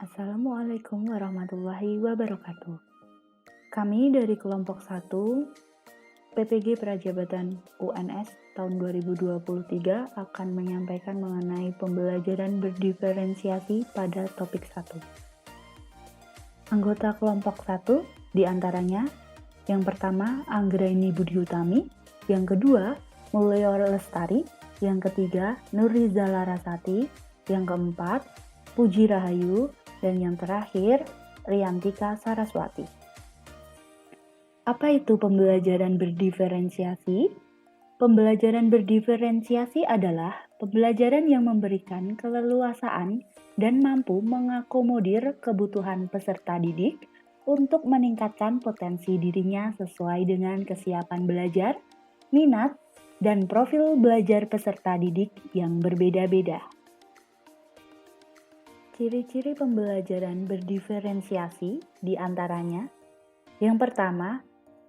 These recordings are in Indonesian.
Assalamualaikum warahmatullahi wabarakatuh. Kami dari kelompok 1 PPG Prajabatan UNS tahun 2023 akan menyampaikan mengenai pembelajaran berdiferensiasi pada topik 1. Anggota kelompok 1 diantaranya yang pertama Anggraini Budi Utami, yang kedua Mulyo Lestari, yang ketiga Nurriza Larasati, yang keempat Puji Rahayu, dan yang terakhir Riantika Saraswati. Apa itu pembelajaran berdiferensiasi? Pembelajaran berdiferensiasi adalah pembelajaran yang memberikan keleluasaan dan mampu mengakomodir kebutuhan peserta didik untuk meningkatkan potensi dirinya sesuai dengan kesiapan belajar, minat, dan profil belajar peserta didik yang berbeda-beda. Ciri-ciri pembelajaran berdiferensiasi diantaranya: yang pertama,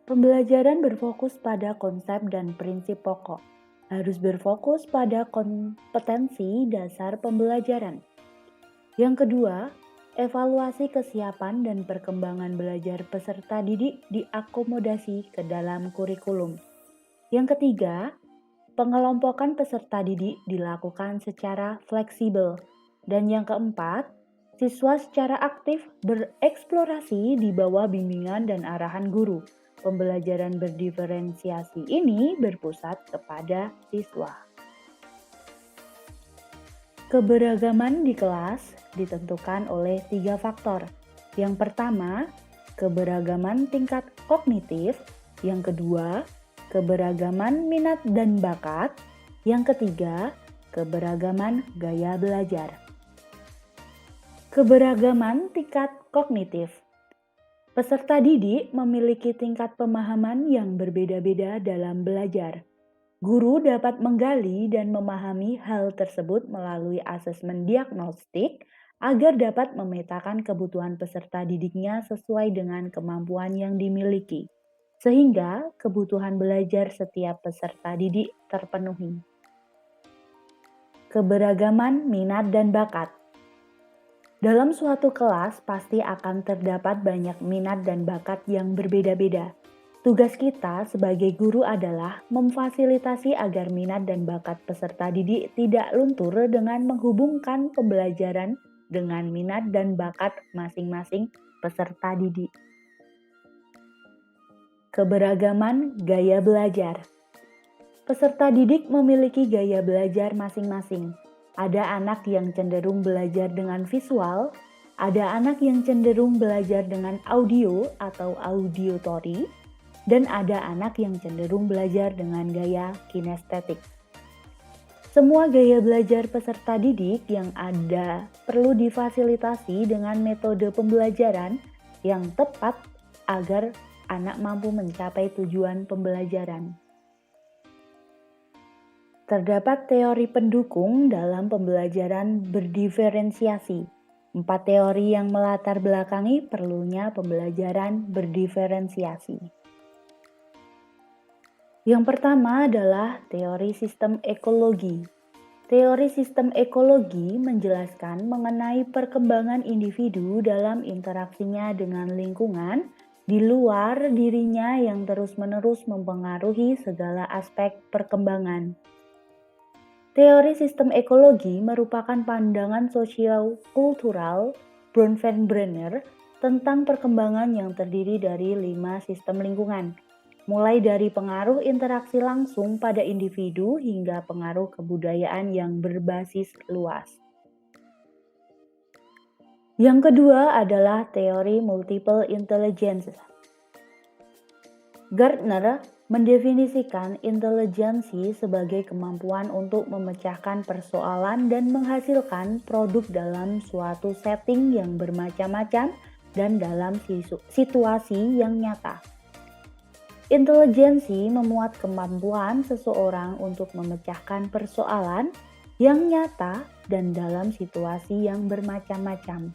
pembelajaran berfokus pada konsep dan prinsip pokok. Harus berfokus pada kompetensi dasar pembelajaran. Yang kedua, evaluasi kesiapan dan perkembangan belajar peserta didik diakomodasi ke dalam kurikulum. Yang ketiga, pengelompokan peserta didik dilakukan secara fleksibel. Dan yang keempat, siswa secara aktif bereksplorasi di bawah bimbingan dan arahan guru. Pembelajaran berdiferensiasi ini berpusat kepada siswa. Keberagaman di kelas ditentukan oleh 3 faktor. Yang pertama, keberagaman tingkat kognitif. Yang kedua, keberagaman minat dan bakat. Yang ketiga, keberagaman gaya belajar. Keberagaman tingkat kognitif. Peserta didik memiliki tingkat pemahaman yang berbeda-beda dalam belajar. Guru dapat menggali dan memahami hal tersebut melalui asesmen diagnostik agar dapat memetakan kebutuhan peserta didiknya sesuai dengan kemampuan yang dimiliki, sehingga kebutuhan belajar setiap peserta didik terpenuhi. Keberagaman minat dan bakat. Dalam suatu kelas pasti akan terdapat banyak minat dan bakat yang berbeda-beda. Tugas kita sebagai guru adalah memfasilitasi agar minat dan bakat peserta didik tidak luntur dengan menghubungkan pembelajaran dengan minat dan bakat masing-masing peserta didik. Keberagaman gaya belajar. Peserta didik memiliki gaya belajar masing-masing. Ada anak yang cenderung belajar dengan visual, ada anak yang cenderung belajar dengan audio atau auditory, dan ada anak yang cenderung belajar dengan gaya kinestetik. Semua gaya belajar peserta didik yang ada perlu difasilitasi dengan metode pembelajaran yang tepat agar anak mampu mencapai tujuan pembelajaran. Terdapat teori pendukung dalam pembelajaran berdiferensiasi. 4 teori yang melatar belakangi perlunya pembelajaran berdiferensiasi. Yang pertama adalah teori sistem ekologi. Teori sistem ekologi menjelaskan mengenai perkembangan individu dalam interaksinya dengan lingkungan di luar dirinya yang terus-menerus mempengaruhi segala aspek perkembangan. Teori sistem ekologi merupakan pandangan sosio-kultural Bronfenbrenner tentang perkembangan yang terdiri dari 5 sistem lingkungan, mulai dari pengaruh interaksi langsung pada individu hingga pengaruh kebudayaan yang berbasis luas. Yang kedua adalah teori multiple intelligence. Gardner mendefinisikan intelijensi sebagai kemampuan untuk memecahkan persoalan dan menghasilkan produk dalam suatu setting yang bermacam-macam dan dalam situasi yang nyata. Intelijensi memuat kemampuan seseorang untuk memecahkan persoalan yang nyata dan dalam situasi yang bermacam-macam.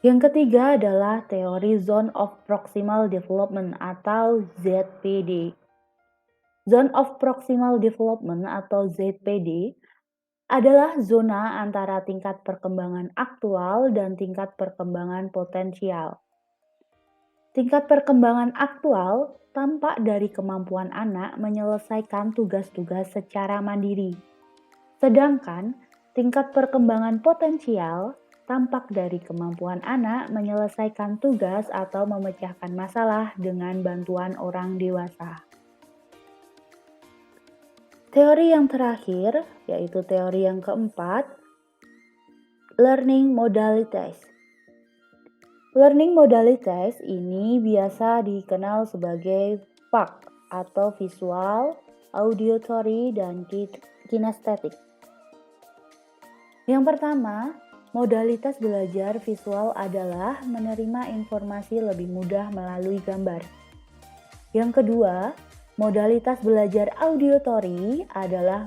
Yang ketiga adalah teori Zone of Proximal Development atau ZPD. Zone of Proximal Development atau ZPD adalah zona antara tingkat perkembangan aktual dan tingkat perkembangan potensial. Tingkat perkembangan aktual tampak dari kemampuan anak menyelesaikan tugas-tugas secara mandiri. Sedangkan tingkat perkembangan potensial tampak dari kemampuan anak menyelesaikan tugas atau memecahkan masalah dengan bantuan orang dewasa. Teori yang terakhir, yaitu teori yang keempat, learning modalities. Learning modalities ini biasa dikenal sebagai VAK atau visual, auditory, dan kinestetik. Yang pertama, modalitas belajar visual adalah menerima informasi lebih mudah melalui gambar. Yang kedua, modalitas belajar auditory adalah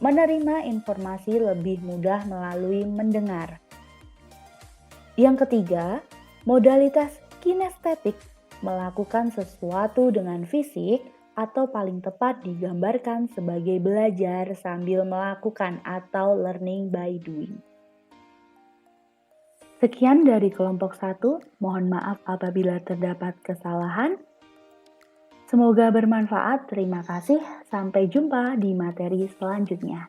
menerima informasi lebih mudah melalui mendengar. Yang ketiga, modalitas kinestetik melakukan sesuatu dengan fisik atau paling tepat digambarkan sebagai belajar sambil melakukan atau learning by doing. Sekian dari kelompok 1, mohon maaf apabila terdapat kesalahan. Semoga bermanfaat, terima kasih, sampai jumpa di materi selanjutnya.